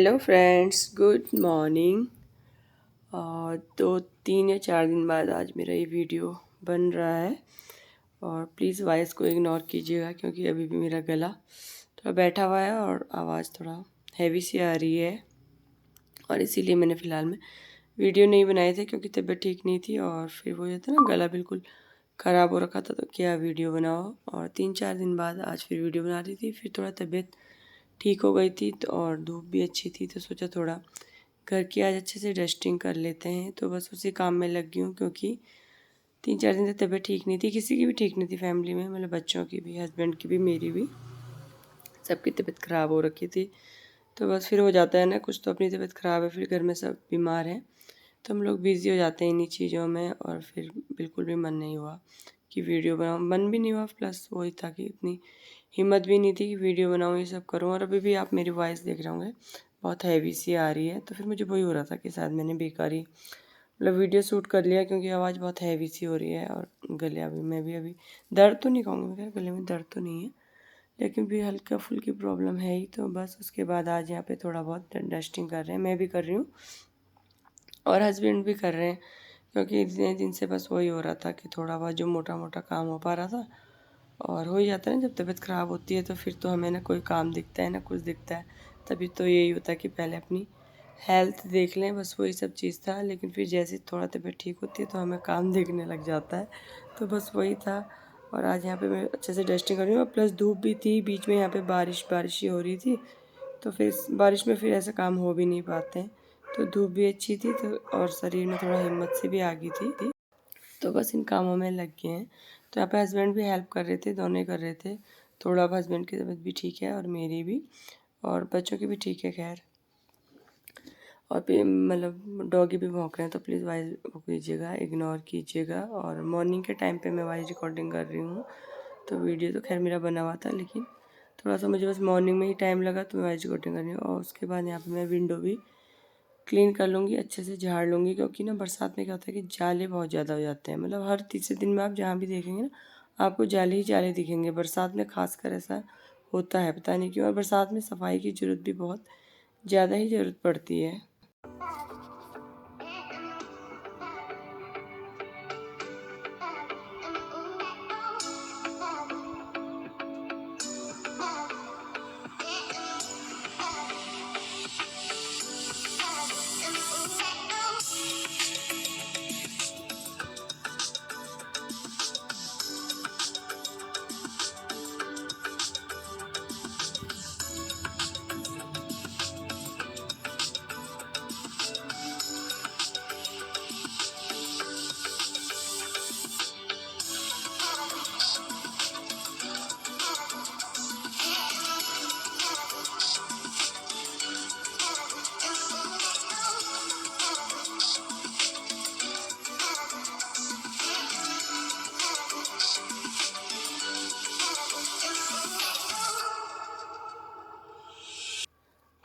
Hello friends, good morning. और 2 3 या 4 दिन बाद आज मेरा ये वीडियो बन रहा है और प्लीज़ वॉइस को इग्नोर कीजिएगा क्योंकि अभी भी मेरा गला थोड़ा बैठा हुआ है और आवाज़ थोड़ा हैवी सी आ रही है और इसीलिए मैंने फ़िलहाल में वीडियो नहीं बनाए थे क्योंकि तबीयत ठीक नहीं थी और फिर वो जो था ना गला बिल्कुल ख़राब हो रखा था तो क्या वीडियो बनाओ। और 3 4 दिन बाद आज फिर वीडियो बना रही थी, फिर थोड़ा तबीयत ठीक हो गई थी तो और धूप भी अच्छी थी तो सोचा थोड़ा घर की आज अच्छे से डस्टिंग कर लेते हैं। तो बस उसी काम में लग गई हूँ क्योंकि 3 4 दिन से तबीयत ठीक नहीं थी, किसी की भी ठीक नहीं थी फैमिली में, मतलब बच्चों की भी, हस्बैंड की भी, मेरी भी, सबकी तबीयत ख़राब हो रखी थी। तो बस फिर हो जाता है ना, कुछ तो अपनी तबीयत ख़राब है, फिर घर में सब बीमार हैं तो हम लोग बिज़ी हो जाते हैं इन्हीं चीज़ों में और फिर बिल्कुल भी मन नहीं हुआ कि वीडियो बनाऊँ, मन भी नहीं हुआ, प्लस वही था कि इतनी हिम्मत भी नहीं थी कि वीडियो बनाऊँ, ये सब करूँ। और अभी भी आप मेरी वॉइस देख रहे होंगे बहुत हैवी सी आ रही है, तो फिर मुझे वही हो रहा था कि शायद मैंने बेकार ही मतलब वीडियो शूट कर लिया क्योंकि आवाज़ बहुत हैवी सी हो रही है और गले अभी मैं भी अभी दर्द तो नहीं कहूँगी, मैं गले में दर्द तो नहीं है लेकिन भी हल्का फुल्की प्रॉब्लम है ही। तो बस उसके बाद आज यहाँ पे थोड़ा बहुत डस्टिंग कर रहे हैं, मैं भी कर रही हूँ और हस्बैंड भी कर रहे हैं क्योंकि इतने दिन से बस वही हो रहा था कि थोड़ा बहुत जो मोटा मोटा काम हो पा रहा था। और हो ही जाता है ना, जब तबीयत ख़राब होती है तो फिर तो हमें ना कोई काम दिखता है ना कुछ दिखता है, तभी तो यही होता है कि पहले अपनी हेल्थ देख लें, बस वही सब चीज़ था। लेकिन फिर जैसे थोड़ा तबीयत ठीक होती है तो हमें काम दिखने लग जाता है, तो बस वही था। और आज यहाँ पे मैं अच्छे से डस्टिंग कर रही हूँ और प्लस धूप भी थी, बीच में यहाँ पे बारिश बारिश ही हो रही थी तो फिर बारिश में फिर ऐसे काम हो भी नहीं पाते हैं। तो धूप भी अच्छी थी तो और शरीर में थोड़ा हिम्मत सी भी आ गई थी, तो बस इन कामों में लग गए हैं। तो यहाँ पे हस्बैंड भी हेल्प कर रहे थे, दोनों ही कर रहे थे। थोड़ा अब हस्बैंड की तबीयत भी ठीक है और मेरी भी, और बच्चों की भी ठीक है खैर। और फिर मतलब डॉगी भी भौंक रहे हैं तो प्लीज़ वॉइस वो कीजिएगा, इग्नोर कीजिएगा। और मॉर्निंग के टाइम पे मैं वॉइस रिकॉर्डिंग कर रही हूँ, तो वीडियो तो खैर मेरा बना हुआ था लेकिन थोड़ा सा मुझे बस मॉर्निंग में ही टाइम लगा तो मैं वॉइस रिकॉर्डिंग कर रही हूँ। और उसके बाद यहाँ पर मैं विंडो भी क्लीन कर लूँगी, अच्छे से झाड़ लूँगी क्योंकि ना बरसात में क्या होता है कि जाले बहुत ज़्यादा हो जाते हैं, मतलब हर तीसरे दिन में आप जहाँ भी देखेंगे ना आपको जाले ही जाले दिखेंगे। बरसात में खासकर ऐसा होता है, पता नहीं क्यों। और बरसात में सफाई की ज़रूरत भी बहुत ज़्यादा ही ज़रूरत पड़ती है।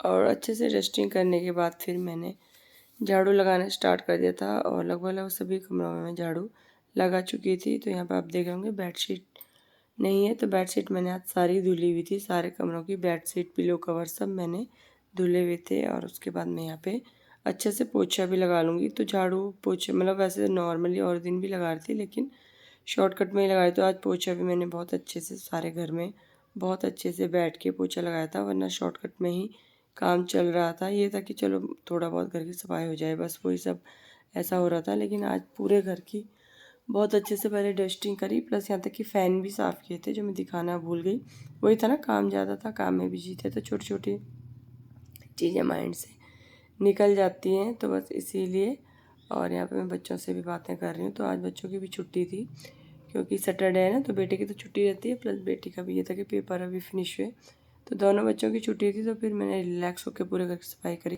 और अच्छे से डस्टिंग करने के बाद फिर मैंने झाड़ू लगाना स्टार्ट कर दिया था और लगभग लगभग सभी कमरों में मैं झाड़ू लगा चुकी थी। तो यहाँ पर आप देख रहे होंगे बेडशीट नहीं है, तो बेडशीट मैंने आज सारी धुली हुई थी, सारे कमरों की बेडशीट पिलो कवर सब मैंने धुले हुए थे। और उसके बाद मैं यहाँ पे अच्छे से पोछा भी लगा लूँगी। तो झाड़ू पोछा मतलब वैसे नॉर्मली और दिन भी लगा रही थी लेकिन शॉर्टकट में ही लगाई, तो आज पोछा भी मैंने बहुत अच्छे से सारे घर में बहुत अच्छे से बैठ के पोछा लगाया था, वरना शॉर्टकट में ही काम चल रहा था। ये था कि चलो थोड़ा बहुत घर की सफाई हो जाए, बस वही सब ऐसा हो रहा था। लेकिन आज पूरे घर की बहुत अच्छे से पहले डस्टिंग करी, प्लस यहाँ तक कि फ़ैन भी साफ़ किए थे जो मैं दिखाना भूल गई। वही था ना, काम ज़्यादा था, काम में बिजी थे तो छोटी छोटी चीज़ें माइंड से निकल जाती हैं, तो बस इसीलिए। और यहाँ पे मैं बच्चों से भी बातें कर रही हूँ, तो आज बच्चों की भी छुट्टी थी क्योंकि सैटरडे है ना, तो बेटे की तो छुट्टी रहती है, प्लस बेटी का भी ये था कि पेपर अभी फिनिश हुए तो दोनों बच्चों की छुट्टी थी। तो फिर मैंने रिलैक्स होकर पूरे घर की सफाई करी।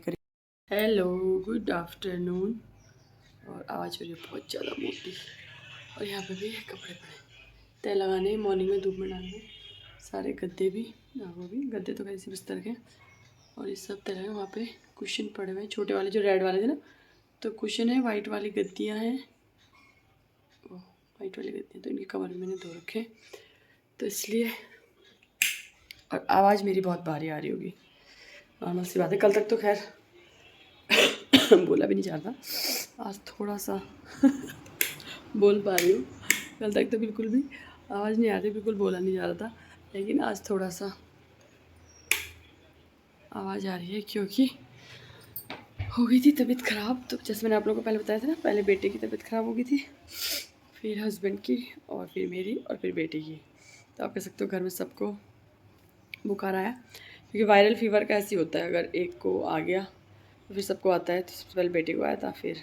Hello, good afternoon. और आवाज़ मेरी बहुत ज़्यादा मोटी, और यहाँ पे भी कपड़े पड़े तय लगाने, मॉर्निंग में धूप में डालने, सारे गद्दे भी, वो भी गद्दे तो कैसे बिस्तर के, और ये सब तय लगे। वहाँ पे कुशन पड़े हुए हैं छोटे वाले, जो रेड वाले थे ना, तो कुशन है, वाइट वाली गद्दियाँ हैं, वो वाइट वाली गद्दियाँ, तो इनके कवर भी मैंने धो रखे तो इसलिए। और आवाज़ मेरी बहुत भारी आ रही होगी, नॉर्मल सी बात है। कल तक तो खैर बोला भी नहीं जा रहा, आज थोड़ा सा बोल पा रही हूँ। कल तक तो बिल्कुल भी आवाज़ नहीं आ रही, बिल्कुल बोला नहीं जा रहा था, लेकिन आज थोड़ा सा आवाज़ आ रही है क्योंकि हो गई थी तबीयत ख़राब। तो जैसे मैंने आप लोगों को पहले बताया था ना, पहले बेटे की तबीयत ख़राब हो गई थी, फिर हस्बैंड की, और फिर मेरी, और फिर बेटे की। तो आप कह सकते हो घर में सबको बुखार आया, क्योंकि वायरल फीवर का ऐसे ही होता है, अगर एक को आ गया तो फिर सबको आता है। तो सबसे पहले बेटे को आया था, फिर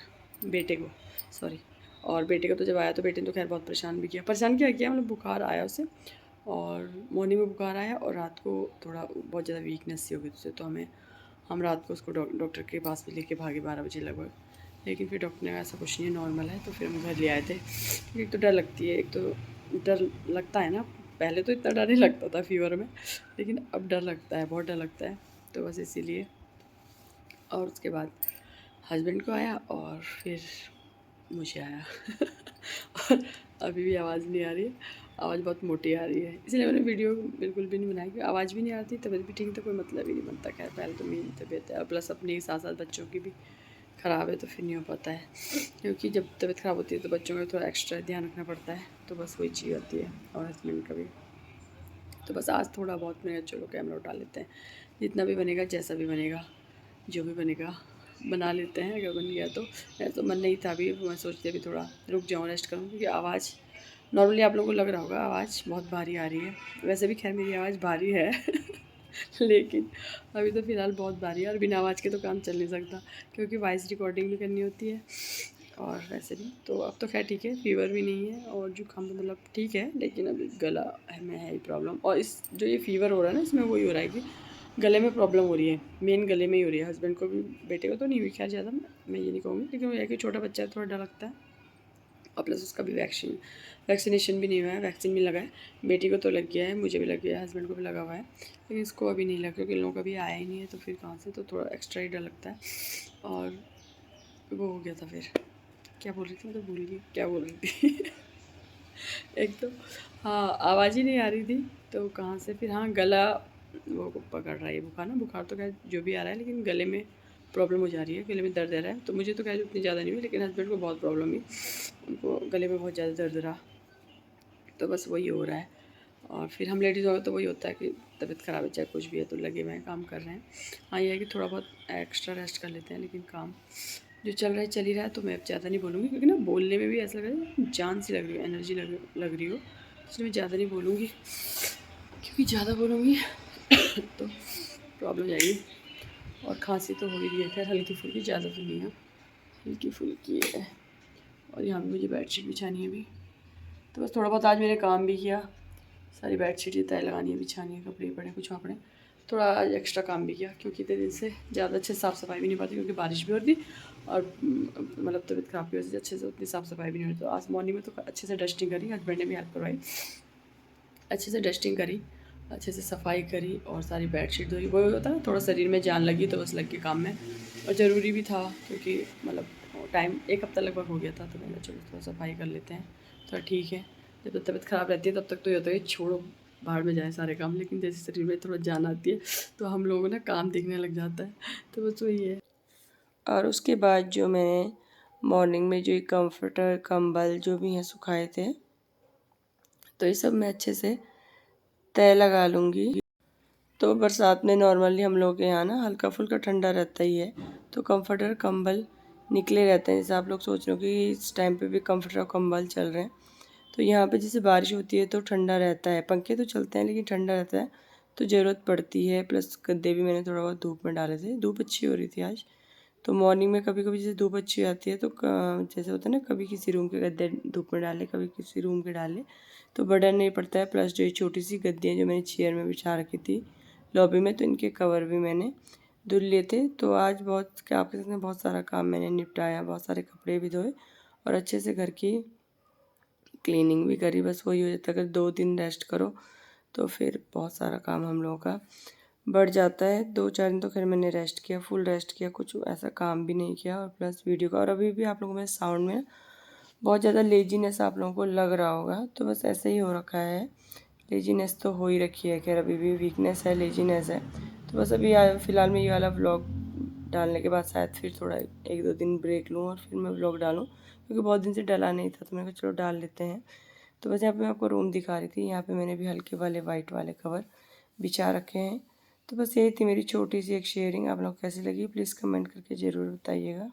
बेटे को, सॉरी, और बेटे को तो जब आया तो बेटे ने तो खैर बहुत परेशान भी किया। परेशान क्या किया, मतलब बुखार आया उसे, और मॉर्निंग में बुखार आया, और रात को थोड़ा बहुत ज़्यादा वीकनेस सी हो गई उसे। तो हम रात को उसको डॉक्टर के पास भी लेके भागे 12 बजे लगभग, लेकिन फिर डॉक्टर ने ऐसा कुछ नहीं है, नॉर्मल है। तो फिर हम घर ले आए थे, क्योंकि एक तो डर लगती है, एक तो डर लगता है ना, पहले तो इतना डर नहीं लगता था फीवर में, लेकिन अब डर लगता है, बहुत डर लगता है। तो बस इसीलिए, और उसके बाद हस्बैंड को आया, और फिर मुझे आया और अभी भी आवाज़ नहीं आ रही है, आवाज़ बहुत मोटी आ रही है, इसलिए मैंने वीडियो बिल्कुल भी नहीं बनाई, क्योंकि आवाज़ भी नहीं आती, तबीयत भी ठीक, तो कोई मतलब ही नहीं बनता। खैर पहले तो मेरी तबीयत है, और प्लस अपने के साथ साथ बच्चों की भी ख़राब है, तो फिर नहीं हो पाता है, क्योंकि जब तबीयत ख़राब होती है तो बच्चों का थोड़ा एक्स्ट्रा ध्यान रखना पड़ता है। तो बस वही चीज़ होती है, और हस्बैंड का भी। तो बस आज थोड़ा बहुत मैंने चलो कैमरा उठा लेते हैं, जितना भी बनेगा, जैसा भी बनेगा, जो भी बनेगा बना लेते हैं। अगर बन गया तो, मेरा तो मन नहीं था अभी, मैं सोचती अभी थोड़ा रुक जाऊँ, रेस्ट करूँ, क्योंकि आवाज़ नॉर्मली आप लोगों को लग रहा होगा आवाज़ बहुत भारी आ रही है। वैसे भी खैर मेरी आवाज़ भारी है लेकिन अभी तो फ़िलहाल बहुत भारी है, और बिना आवाज़ के तो काम चल नहीं सकता, क्योंकि वॉइस रिकॉर्डिंग भी करनी होती है, और वैसे भी तो अब तो खैर ठीक है, फीवर भी नहीं है, और जुकाम तो मतलब ठीक है, लेकिन अभी गला में है ही प्रॉब्लम। और इस जो ये फीवर हो रहा है ना, इसमें वही हो रहा है कि गले में प्रॉब्लम हो रही है, मेन गले में ही हो रही है। हस्बैंड को भी, बेटे को तो नहीं हुई खैर ज़्यादा, मैं ये नहीं कहूँगी, लेकिन यह कि छोटा बच्चा है, थोड़ा डर लगता है, और प्लस उसका भी वैक्सीनेशन भी नहीं हुआ है, वैक्सीन भी लगा है। बेटी को तो लग गया है, मुझे भी लग गया है, हस्बैंड को भी लगा हुआ है, लेकिन इसको अभी नहीं लगा, क्योंकि इन लोगों का भी आया ही नहीं है, तो फिर कहाँ से, तो थोड़ा एक्स्ट्रा ही डर लगता है। और वो हो गया था, फिर क्या बोल रही थी, मैं तो भूल गई क्या बोल रही थी एक तो हाँ, आवाज़ ही नहीं आ रही थी, तो कहाँ से फिर, हाँ गला वो पकड़ रहा है बुखार ना, बुखार तो खैर जो भी आ रहा है, लेकिन गले में प्रॉब्लम हो जा रही है, गले में दर्द रह रहा है। तो मुझे तो खैर उतनी ज़्यादा नहीं हुई, लेकिन हस्बैंड को बहुत प्रॉब्लम हुई, उनको गले में बहुत ज़्यादा दर्द रहा। तो बस वही हो रहा है। और फिर हम लेडीज़ हो तो वही होता है कि तबीयत ख़राब है, चाहे कुछ भी है, तो लगे हुए हैं, काम कर रहे हैं। हाँ ये है कि थोड़ा बहुत एक्स्ट्रा रेस्ट कर लेते हैं, लेकिन काम जो चल रहा है चल ही रहा है। तो मैं अब ज़्यादा नहीं बोलूँगी, क्योंकि ना बोलने में भी ऐसा लग रहा है जान सी लग रही हो, एनर्जी लग रही हो, इसलिए मैं ज़्यादा नहीं बोलूँगी, क्योंकि ज़्यादा बोलूँगी तो प्रॉब्लम हो जाएगी। और खांसी तो हो ही रही है, खैर हल्की फुल्की, ज़्यादा तो नहीं है, हल्की फुल्की है। और यहाँ भी मुझे बेडशीट बिछानी है अभी, तो बस थोड़ा बहुत आज मैंने काम भी किया, सारी बेडशीट ये तय लगानी है, बिछानी है, कपड़े पड़े कुछ वहाँ पड़े, थोड़ा आज एक्स्ट्रा काम भी किया, क्योंकि इतने दिन से ज़्यादा अच्छे साफ़ सफाई भी नहीं पाती, क्योंकि बारिश भी होती, और मतलब तबीयत ख़राब की वजह से अच्छे से उतनी साफ़ सफाई भी नहीं होती। तो आज मॉर्निंग में तो अच्छे से डस्टिंग करी, हस्बैंड ने भी हेल्प करवाई, अच्छे से डस्टिंग करी, अच्छे से सफाई करी, और सारी बेडशीट धोई। वो होता है ना, थोड़ा शरीर में जान लगी, तो बस लग के काम में, और ज़रूरी भी था, क्योंकि मतलब टाइम 1 हफ़्ता लगभग हो गया था, तो मैंने चलो थोड़ा सफाई कर लेते हैं, थोड़ा ठीक है। जब तक तबीयत ख़राब रहती है तब तक तो ये होता है कि छोड़ो बाहर में जाए सारे काम, लेकिन जैसे शरीर में थोड़ा जान आती है, तो हम लोगों ना काम दिखने लग जाता है, तो बस वही है। और उसके बाद जो मैंने मॉर्निंग में जो ये कम्फर्टर कंबल जो भी हैं सुखाए थे, तो ये सब मैं अच्छे से तय लगा लूँगी। तो बरसात में नॉर्मली हम लोग के यहाँ ना हल्का फुल्का ठंडा रहता ही है, तो कंफर्टर कंबल निकले रहते हैं। जैसे आप लोग सोच रहे हो कि इस टाइम पे भी कंफर्टर कंबल चल रहे हैं, तो यहाँ पे जैसे बारिश होती है तो ठंडा रहता है, पंखे तो चलते हैं लेकिन ठंडा रहता है, तो ज़रूरत पड़ती है। प्लस गद्दे भी मैंने थोड़ा बहुत धूप में डाले थे, धूप अच्छी हो रही थी आज। तो मॉर्निंग में कभी कभी जैसे धूप अच्छी आती है, तो जैसे होता है ना, कभी किसी रूम के गद्दे धूप में डाले, कभी किसी रूम के डाले, तो बर्डन नहीं पड़ता है। प्लस जो ये छोटी सी गद्दियाँ जो मैंने चेयर में बिछा रखी थी लॉबी में, तो इनके कवर भी मैंने धुल लिए थे। तो आज बहुत, क्या आप कह सकते हैं, बहुत सारा काम मैंने निपटाया, बहुत सारे कपड़े भी धोए, और अच्छे से घर की क्लीनिंग भी करी। बस वही हो जाता है, अगर 2 दिन रेस्ट करो तो फिर बहुत सारा काम हम लोगों का बढ़ जाता है। 2-4 दिन तो खैर मैंने रेस्ट किया, फुल रेस्ट किया, कुछ ऐसा काम भी नहीं किया, और प्लस वीडियो का। और अभी भी आप लोगों में साउंड में बहुत ज़्यादा लेजीनेस आप लोगों को लग रहा होगा, तो बस ऐसे ही हो रखा है, लेजीनेस तो हो ही रखी है। खैर अभी भी वीकनेस है, लेजीनेस है, तो बस अभी फ़िलहाल मैं ये वाला व्लॉग डालने के बाद शायद फिर थोड़ा 1-2 दिन ब्रेक लूँ और फिर मैं व्लॉग डालूँ, क्योंकि बहुत दिन से डला नहीं था, तो मैंने कहा चलो डाल लेते हैं। तो बस यहाँ पे मैं आपको रूम दिखा रही थी। यहाँ पे मैंने भी हल्के वाले वाइट वाले कवर बिछा रखे हैं। तो बस यही थी मेरी छोटी सी एक शेयरिंग। आप लोग कैसी लगी प्लीज़ कमेंट करके ज़रूर बताइएगा।